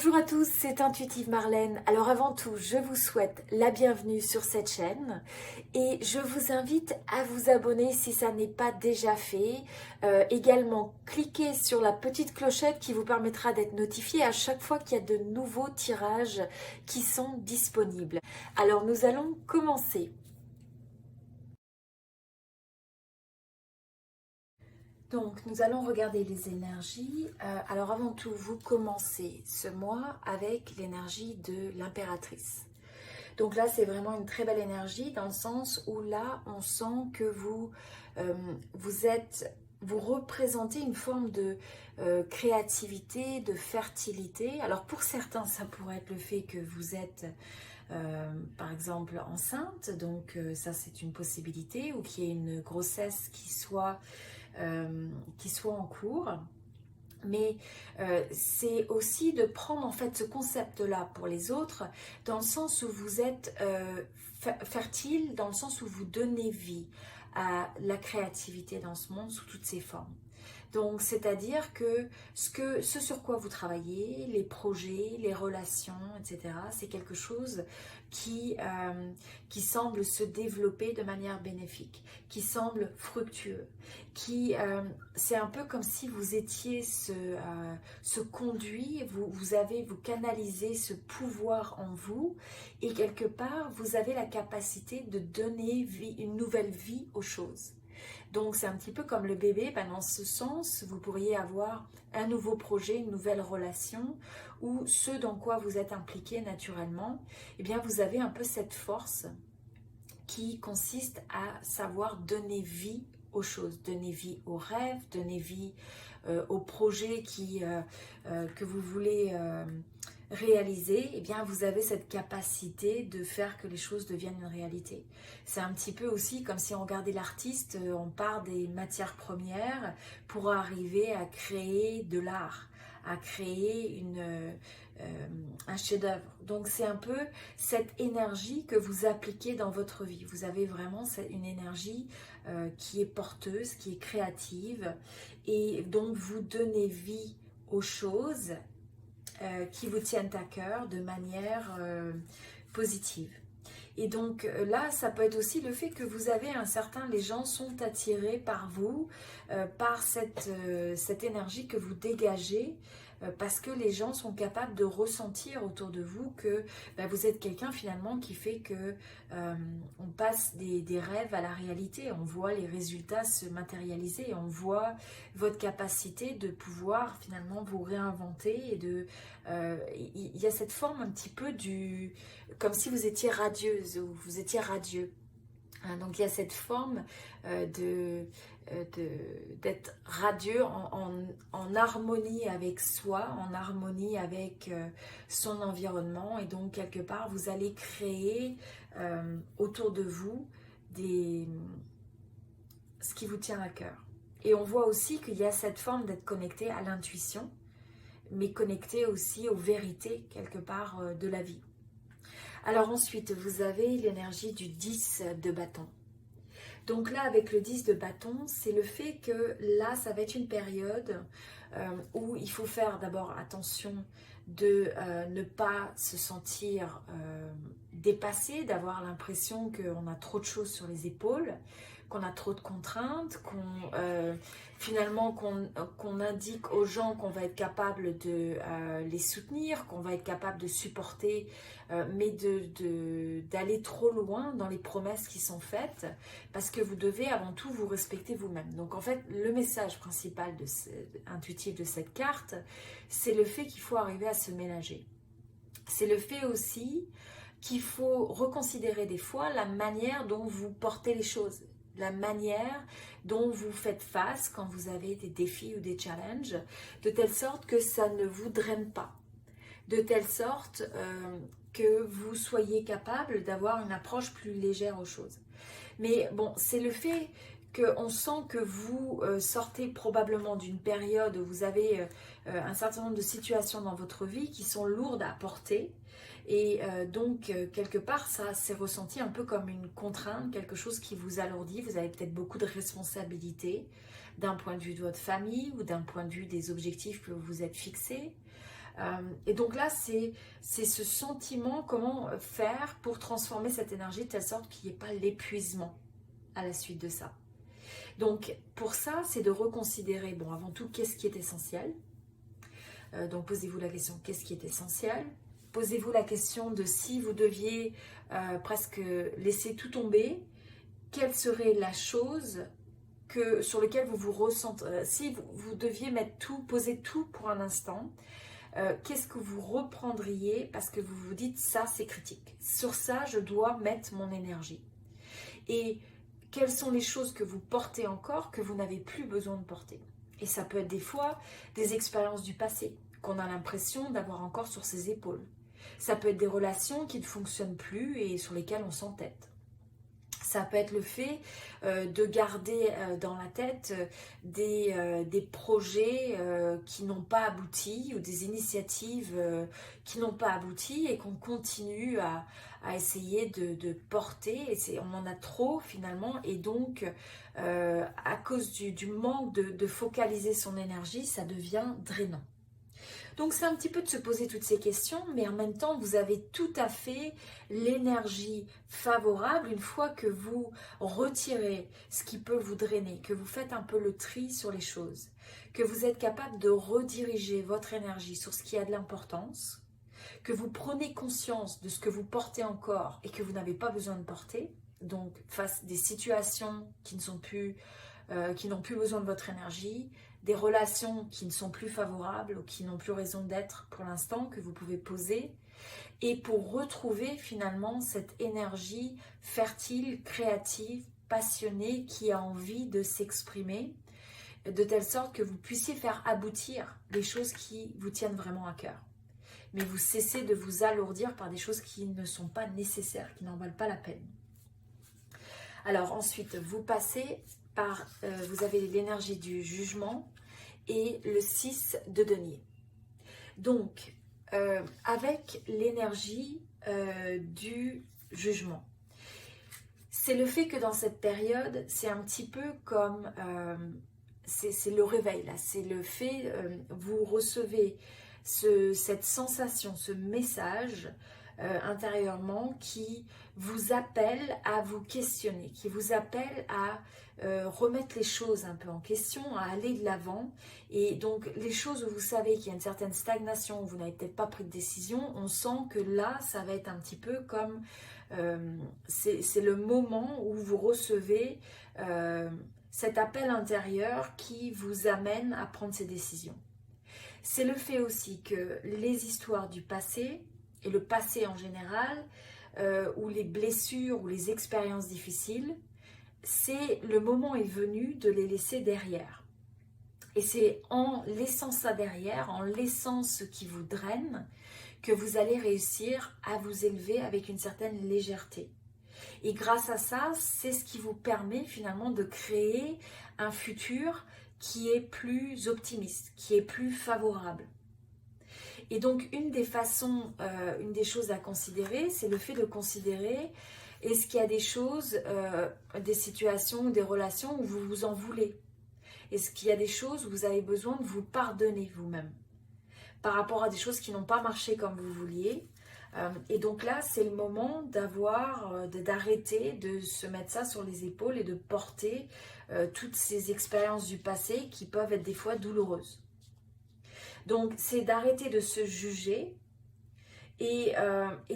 Bonjour à tous, c'est Intuitive Marlène. Alors avant tout, je vous souhaite la bienvenue sur cette chaîne et je vous invite à vous abonner si ça n'est pas déjà fait. Également, cliquez sur la petite clochette qui vous permettra d'être notifié à chaque fois qu'il y a de nouveaux tirages qui sont disponibles. Alors nous allons commencer. Donc, nous allons regarder les énergies. Alors, avant tout, vous commencez ce mois avec l'énergie de l'impératrice. Donc là, c'est vraiment une très belle énergie dans le sens où là, on sent que vous représentez une forme de créativité, de fertilité. Alors, pour certains, ça pourrait être le fait que vous êtes par exemple enceinte, donc ça c'est une possibilité, ou qu'il y ait une grossesse qui soit en cours. Mais c'est aussi de prendre en fait ce concept-là pour les autres, dans le sens où vous êtes fertile, dans le sens où vous donnez vie à la créativité dans ce monde sous toutes ses formes. Donc, c'est-à-dire que ce sur quoi vous travaillez, les projets, les relations, etc., c'est quelque chose qui semble se développer de manière bénéfique, qui semble fructueux, c'est un peu comme si vous étiez ce conduit, vous canalisez ce pouvoir en vous et quelque part, vous avez la capacité de donner une nouvelle vie aux choses. Donc c'est un petit peu comme le bébé, dans ce sens, vous pourriez avoir un nouveau projet, une nouvelle relation, ou ce dans quoi vous êtes impliqué naturellement, eh bien vous avez un peu cette force qui consiste à savoir donner vie aux choses, donner vie aux rêves, donner vie aux projets que vous voulez réaliser, eh bien vous avez cette capacité de faire que les choses deviennent une réalité. C'est un petit peu aussi comme si on regardait l'artiste, on part des matières premières pour arriver à créer de l'art, à créer un chef-d'œuvre. Donc c'est un peu cette énergie que vous appliquez dans votre vie. Vous avez vraiment une énergie qui est porteuse, qui est créative, et donc vous donnez vie aux choses qui vous tiennent à cœur de manière positive. Et donc là, ça peut être aussi le fait que vous avez les gens sont attirés par vous, par cette énergie que vous dégagez, parce que les gens sont capables de ressentir autour de vous que vous êtes quelqu'un finalement qui fait que on passe des rêves à la réalité, on voit les résultats se matérialiser, on voit votre capacité de pouvoir finalement vous réinventer et il y a cette forme un petit peu comme si vous étiez radieuse ou vous étiez radieux. Donc il y a cette forme d'être radieux en harmonie avec soi, en harmonie avec son environnement, et donc quelque part vous allez créer autour de vous ce qui vous tient à cœur. Et on voit aussi qu'il y a cette forme d'être connecté à l'intuition, mais connecté aussi aux vérités quelque part de la vie. Alors ensuite, vous avez l'énergie du 10 de bâton. Donc là, avec le 10 de bâton, c'est le fait que là, ça va être une période où il faut faire d'abord attention de ne pas se sentir dépassé, d'avoir l'impression qu'on a trop de choses sur les épaules, qu'on a trop de contraintes, qu'on indique aux gens qu'on va être capable de les soutenir, qu'on va être capable de supporter, mais d'aller trop loin dans les promesses qui sont faites, parce que vous devez avant tout vous respecter vous-même. Donc en fait, le message principal intuitif de cette carte, c'est le fait qu'il faut arriver à se ménager. C'est le fait aussi qu'il faut reconsidérer des fois la manière dont vous portez les choses, la manière dont vous faites face quand vous avez des défis ou des challenges, de telle sorte que ça ne vous draine pas, de telle sorte que vous soyez capable d'avoir une approche plus légère aux choses. Mais bon, c'est le fait qu'on sent que vous sortez probablement d'une période où vous avez un certain nombre de situations dans votre vie qui sont lourdes à porter. Et donc, quelque part, ça s'est ressenti un peu comme une contrainte, quelque chose qui vous alourdit. Vous avez peut-être beaucoup de responsabilités d'un point de vue de votre famille ou d'un point de vue des objectifs que vous vous êtes fixés. Et donc là, c'est ce sentiment, comment faire pour transformer cette énergie de telle sorte qu'il n'y ait pas l'épuisement à la suite de ça. Donc pour ça, c'est de reconsidérer, bon, avant tout, qu'est-ce qui est essentiel. Donc posez-vous la question, qu'est-ce qui est essentiel? Posez-vous la question de si vous deviez presque laisser tout tomber, quelle serait la chose sur laquelle vous vous ressentez, si vous deviez mettre tout, poser tout pour un instant, qu'est-ce que vous reprendriez parce que vous vous dites ça c'est critique, sur ça je dois mettre mon énergie. Et quelles sont les choses que vous portez encore que vous n'avez plus besoin de porter. Et ça peut être des fois des expériences du passé qu'on a l'impression d'avoir encore sur ses épaules. Ça peut être des relations qui ne fonctionnent plus et sur lesquelles on s'entête. Ça peut être le fait de garder dans la tête des projets qui n'ont pas abouti ou des initiatives qui n'ont pas abouti et qu'on continue à essayer de porter. Et on en a trop finalement et donc à cause du manque de focaliser son énergie, ça devient drainant. Donc c'est un petit peu de se poser toutes ces questions, mais en même temps, vous avez tout à fait l'énergie favorable une fois que vous retirez ce qui peut vous drainer, que vous faites un peu le tri sur les choses, que vous êtes capable de rediriger votre énergie sur ce qui a de l'importance, que vous prenez conscience de ce que vous portez encore et que vous n'avez pas besoin de porter, donc face à des situations qui n'ont plus besoin de votre énergie, des relations qui ne sont plus favorables ou qui n'ont plus raison d'être pour l'instant, que vous pouvez poser, et pour retrouver finalement cette énergie fertile, créative, passionnée, qui a envie de s'exprimer, de telle sorte que vous puissiez faire aboutir les choses qui vous tiennent vraiment à cœur. Mais vous cessez de vous alourdir par des choses qui ne sont pas nécessaires, qui n'en valent pas la peine. Alors ensuite, vous passez par, vous avez l'énergie du jugement et le 6 de denier. Donc, avec l'énergie du jugement, c'est le fait que dans cette période, c'est un petit peu comme, c'est le réveil là, c'est le fait, vous recevez cette sensation, ce message intérieurement qui vous appelle à vous questionner, qui vous appelle à remettre les choses un peu en question, à aller de l'avant. Et donc les choses où vous savez qu'il y a une certaine stagnation, où vous n'avez peut-être pas pris de décision, on sent que là ça va être un petit peu comme c'est le moment où vous recevez cet appel intérieur qui vous amène à prendre ces décisions. C'est le fait aussi que les histoires du passé, et le passé en général, ou les blessures ou les expériences difficiles, c'est le moment est venu de les laisser derrière. Et c'est en laissant ça derrière, en laissant ce qui vous draine, que vous allez réussir à vous élever avec une certaine légèreté. Et grâce à ça, c'est ce qui vous permet finalement de créer un futur qui est plus optimiste, qui est plus favorable. Et donc une des façons, une des choses à considérer, c'est le fait de considérer est-ce qu'il y a des choses, des situations, des relations où vous vous en voulez? Est-ce qu'il y a des choses où vous avez besoin de vous pardonner vous-même par rapport à des choses qui n'ont pas marché comme vous vouliez? Et donc là, c'est le moment d'arrêter de se mettre ça sur les épaules et de porter toutes ces expériences du passé qui peuvent être des fois douloureuses. Donc, c'est d'arrêter de se juger et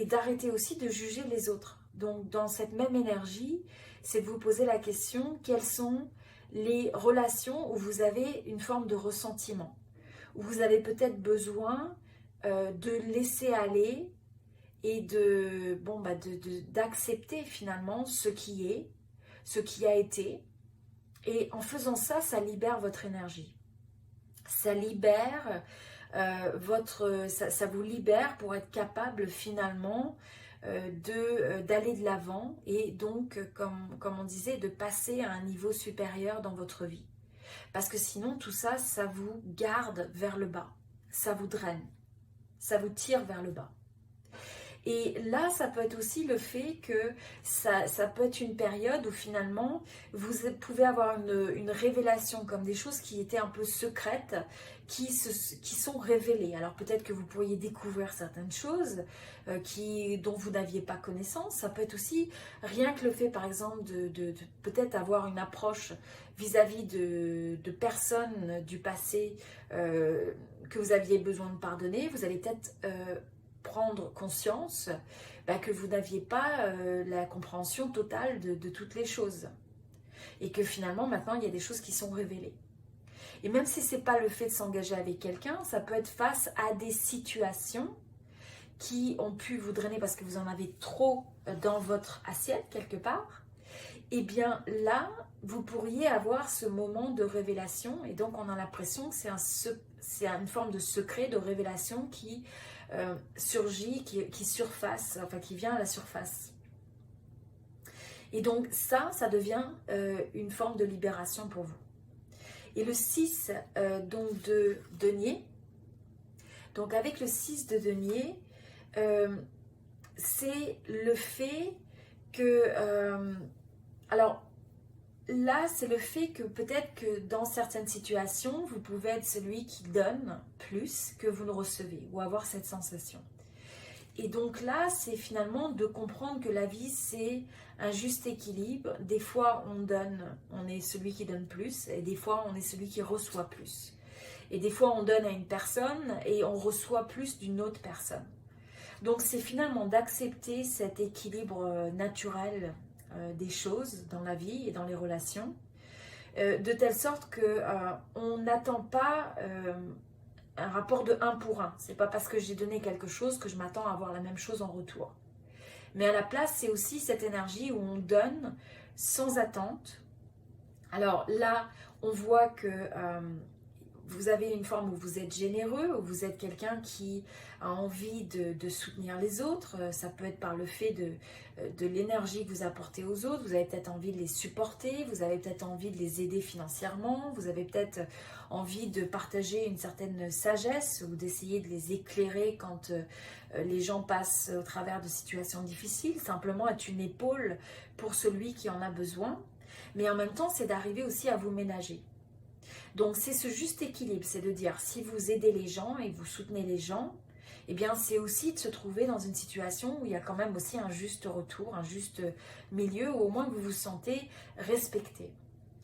d'arrêter aussi de juger les autres. Donc, dans cette même énergie, c'est de vous poser la question, quelles sont les relations où vous avez une forme de ressentiment, où vous avez peut-être besoin de laisser aller et d'accepter finalement ce qui est, ce qui a été. Et en faisant ça, ça libère votre énergie. Ça libère ça vous libère pour être capable finalement d'aller de l'avant et donc, comme on disait, de passer à un niveau supérieur dans votre vie. Parce que sinon, tout ça, ça vous garde vers le bas, ça vous draine, ça vous tire vers le bas. Et là, ça peut être aussi le fait que ça peut être une période où finalement, vous pouvez avoir une révélation, comme des choses qui étaient un peu secrètes, qui sont révélées. Alors peut-être que vous pourriez découvrir certaines choses dont vous n'aviez pas connaissance. Ça peut être aussi rien que le fait, par exemple, de peut-être avoir une approche vis-à-vis de personnes du passé que vous aviez besoin de pardonner. Vous allez peut-être prendre conscience que vous n'aviez pas la compréhension totale de toutes les choses. Et que finalement, maintenant, il y a des choses qui sont révélées. Et même si ce n'est pas le fait de s'engager avec quelqu'un, ça peut être face à des situations qui ont pu vous drainer parce que vous en avez trop dans votre assiette quelque part. Et bien là, vous pourriez avoir ce moment de révélation. Et donc, on a l'impression que c'est une forme de secret, de révélation qui surgit, qui surface, enfin qui vient à la surface. Et donc ça devient une forme de libération pour vous. Et le 6 donc de denier, donc avec le 6 de denier, c'est le fait que, alors là c'est le fait que peut-être que dans certaines situations, vous pouvez être celui qui donne plus que vous ne recevez, ou avoir cette sensation. Et donc là, c'est finalement de comprendre que la vie, c'est un juste équilibre. Des fois, on donne, on est celui qui donne plus, et des fois, on est celui qui reçoit plus. Et des fois, on donne à une personne et on reçoit plus d'une autre personne. Donc, c'est finalement d'accepter cet équilibre naturel des choses dans la vie et dans les relations, de telle sorte qu'on n'attend pas un rapport de 1 pour 1. C'est pas parce que j'ai donné quelque chose que je m'attends à avoir la même chose en retour. Mais à la place, c'est aussi cette énergie où on donne sans attente. Alors là, on voit que vous avez une forme où vous êtes généreux, où vous êtes quelqu'un qui a envie de soutenir les autres. Ça peut être par le fait de l'énergie que vous apportez aux autres. Vous avez peut-être envie de les supporter, vous avez peut-être envie de les aider financièrement, vous avez peut-être envie de partager une certaine sagesse ou d'essayer de les éclairer quand les gens passent au travers de situations difficiles. Simplement être une épaule pour celui qui en a besoin. Mais en même temps, c'est d'arriver aussi à vous ménager. Donc c'est ce juste équilibre, c'est de dire si vous aidez les gens et vous soutenez les gens, eh bien c'est aussi de se trouver dans une situation où il y a quand même aussi un juste retour, un juste milieu, où au moins vous vous sentez respecté.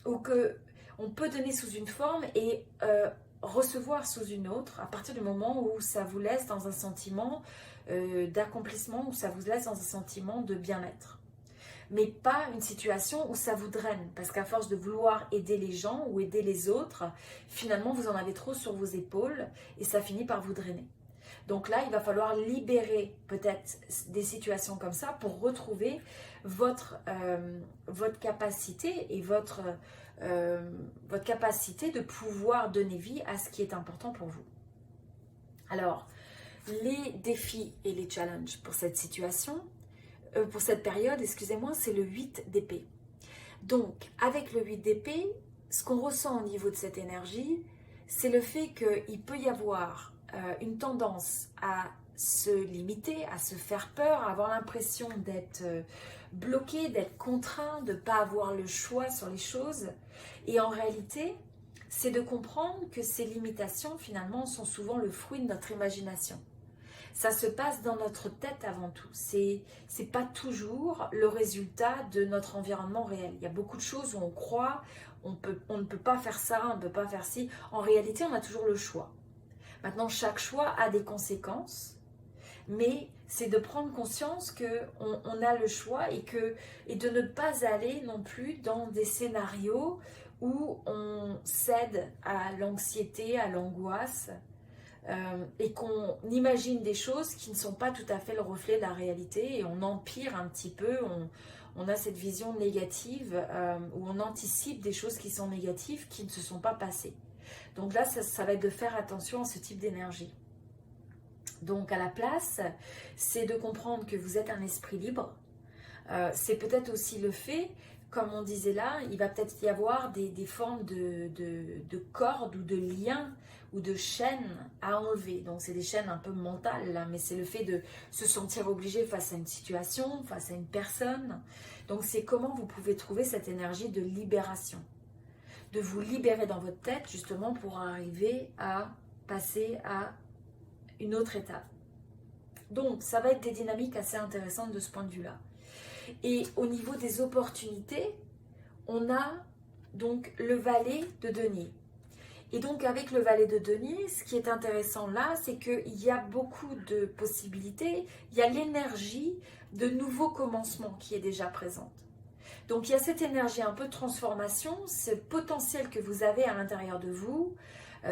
Ou que on peut donner sous une forme et recevoir sous une autre à partir du moment où ça vous laisse dans un sentiment d'accomplissement, où ça vous laisse dans un sentiment de bien-être. Mais pas une situation où ça vous draine. Parce qu'à force de vouloir aider les gens ou aider les autres, finalement, vous en avez trop sur vos épaules et ça finit par vous drainer. Donc là, il va falloir libérer peut-être des situations comme ça pour retrouver votre capacité et votre capacité de pouvoir donner vie à ce qui est important pour vous. Alors, les défis et les challenges pour cette situation, pour cette période, excusez-moi, c'est le 8 d'épée. Donc, avec le 8 d'épée, ce qu'on ressent au niveau de cette énergie, c'est le fait qu'il peut y avoir une tendance à se limiter, à se faire peur, à avoir l'impression d'être bloqué, d'être contraint, de ne pas avoir le choix sur les choses. Et en réalité, c'est de comprendre que ces limitations, finalement, sont souvent le fruit de notre imagination. Ça se passe dans notre tête avant tout. C'est pas toujours le résultat de notre environnement réel. Il y a beaucoup de choses où on croit, on ne peut pas faire ça, on ne peut pas faire ci. En réalité, on a toujours le choix. Maintenant, chaque choix a des conséquences, mais c'est de prendre conscience qu'on a le choix et de ne pas aller non plus dans des scénarios où on cède à l'anxiété, à l'angoisse, et qu'on imagine des choses qui ne sont pas tout à fait le reflet de la réalité et on empire un petit peu, on a cette vision négative où on anticipe des choses qui sont négatives qui ne se sont pas passées. Donc là, ça va être de faire attention à ce type d'énergie. Donc à la place, c'est de comprendre que vous êtes un esprit libre. C'est peut-être aussi le fait comme on disait là, il va peut-être y avoir des formes de cordes ou de liens ou de chaînes à enlever. Donc c'est des chaînes un peu mentales là, mais c'est le fait de se sentir obligé face à une situation, face à une personne. Donc c'est comment vous pouvez trouver cette énergie de libération, de vous libérer dans votre tête justement pour arriver à passer à une autre étape. Donc ça va être des dynamiques assez intéressantes de ce point de vue-là. Et au niveau des opportunités, on a donc le valet de denier. Et donc avec le valet de denier, ce qui est intéressant là, c'est qu'il y a beaucoup de possibilités, il y a l'énergie de nouveaux commencements qui est déjà présente. Donc il y a cette énergie un peu de transformation, ce potentiel que vous avez à l'intérieur de vous,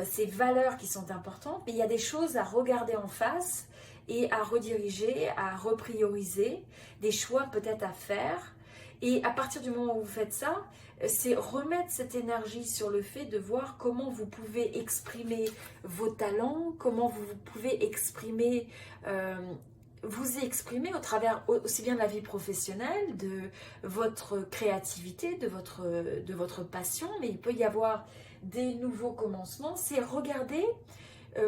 ces valeurs qui sont importantes, mais il y a des choses à regarder en face et à rediriger, à reprioriser, des choix peut-être à faire. Et à partir du moment où vous faites ça, c'est remettre cette énergie sur le fait de voir comment vous pouvez exprimer vos talents, comment vous pouvez exprimer, vous exprimer au travers aussi bien de la vie professionnelle, de votre créativité, de votre passion, mais il peut y avoir des nouveaux commencements. C'est regarder,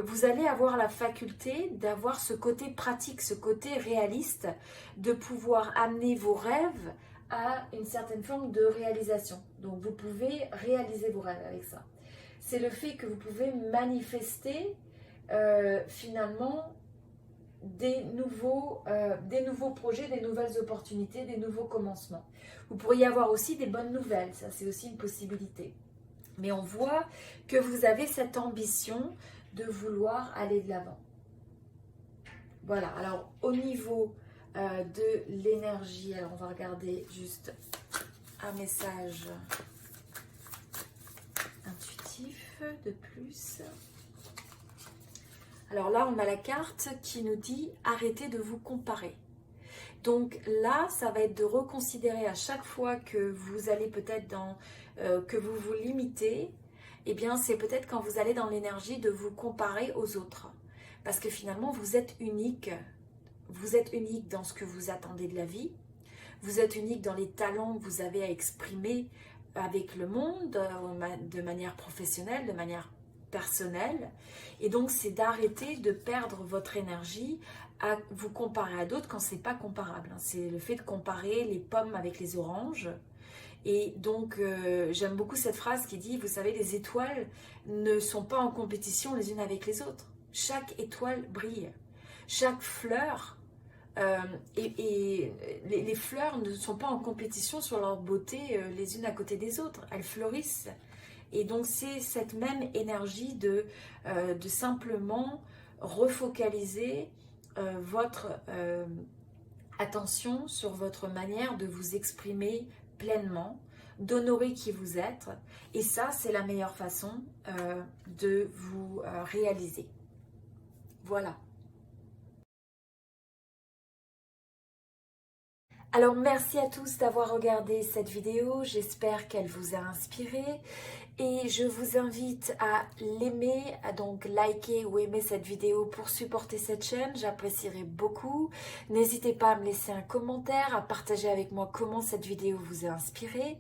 vous allez avoir la faculté d'avoir ce côté pratique, ce côté réaliste, de pouvoir amener vos rêves à une certaine forme de réalisation. Donc vous pouvez réaliser vos rêves avec ça. C'est le fait que vous pouvez manifester finalement des nouveaux projets, des nouvelles opportunités, des nouveaux commencements. Vous pourriez avoir aussi des bonnes nouvelles, ça c'est aussi une possibilité. Mais on voit que vous avez cette ambition de vouloir aller de l'avant. Voilà, alors au niveau de l'énergie, alors on va regarder juste un message intuitif de plus. Alors là, on a la carte qui nous dit « Arrêtez de vous comparer ». Donc là, ça va être de reconsidérer à chaque fois que vous allez peut-être que vous vous limitez, eh bien c'est peut-être quand vous allez dans l'énergie de vous comparer aux autres. Parce que finalement, vous êtes unique. Vous êtes unique dans ce que vous attendez de la vie. Vous êtes unique dans les talents que vous avez à exprimer avec le monde, de manière professionnelle, de manière personnelle. Et donc, c'est d'arrêter de perdre votre énergie à vous comparer à d'autres quand c'est pas comparable. C'est le fait de comparer les pommes avec les oranges. Et donc, j'aime beaucoup cette phrase qui dit, vous savez, les étoiles ne sont pas en compétition les unes avec les autres. Chaque étoile brille. Chaque fleur, et les fleurs ne sont pas en compétition sur leur beauté les unes à côté des autres. Elles fleurissent. Et donc, c'est cette même énergie de simplement refocaliser votre attention sur votre manière de vous exprimer pleinement, d'honorer qui vous êtes. Et ça, c'est la meilleure façon de vous réaliser. Voilà. Alors, merci à tous d'avoir regardé cette vidéo. J'espère qu'elle vous a inspiré. Et je vous invite à l'aimer, à donc liker ou aimer cette vidéo pour supporter cette chaîne. J'apprécierais beaucoup. N'hésitez pas à me laisser un commentaire, à partager avec moi comment cette vidéo vous a inspiré.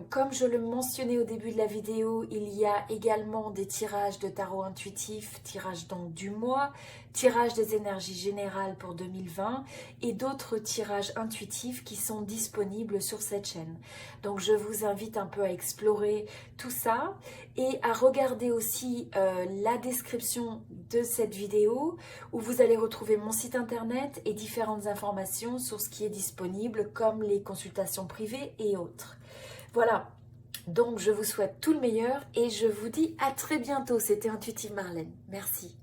Comme je le mentionnais au début de la vidéo, il y a également des tirages de tarot intuitif, tirage donc du mois, tirage des énergies générales pour 2020 et d'autres tirages intuitifs qui sont disponibles sur cette chaîne. Donc je vous invite un peu à explorer tout ça et à regarder aussi la description de cette vidéo où vous allez retrouver mon site internet et différentes informations sur ce qui est disponible comme les consultations privées et autres. Voilà, donc je vous souhaite tout le meilleur et je vous dis à très bientôt. C'était Intuitive Marlène. Merci.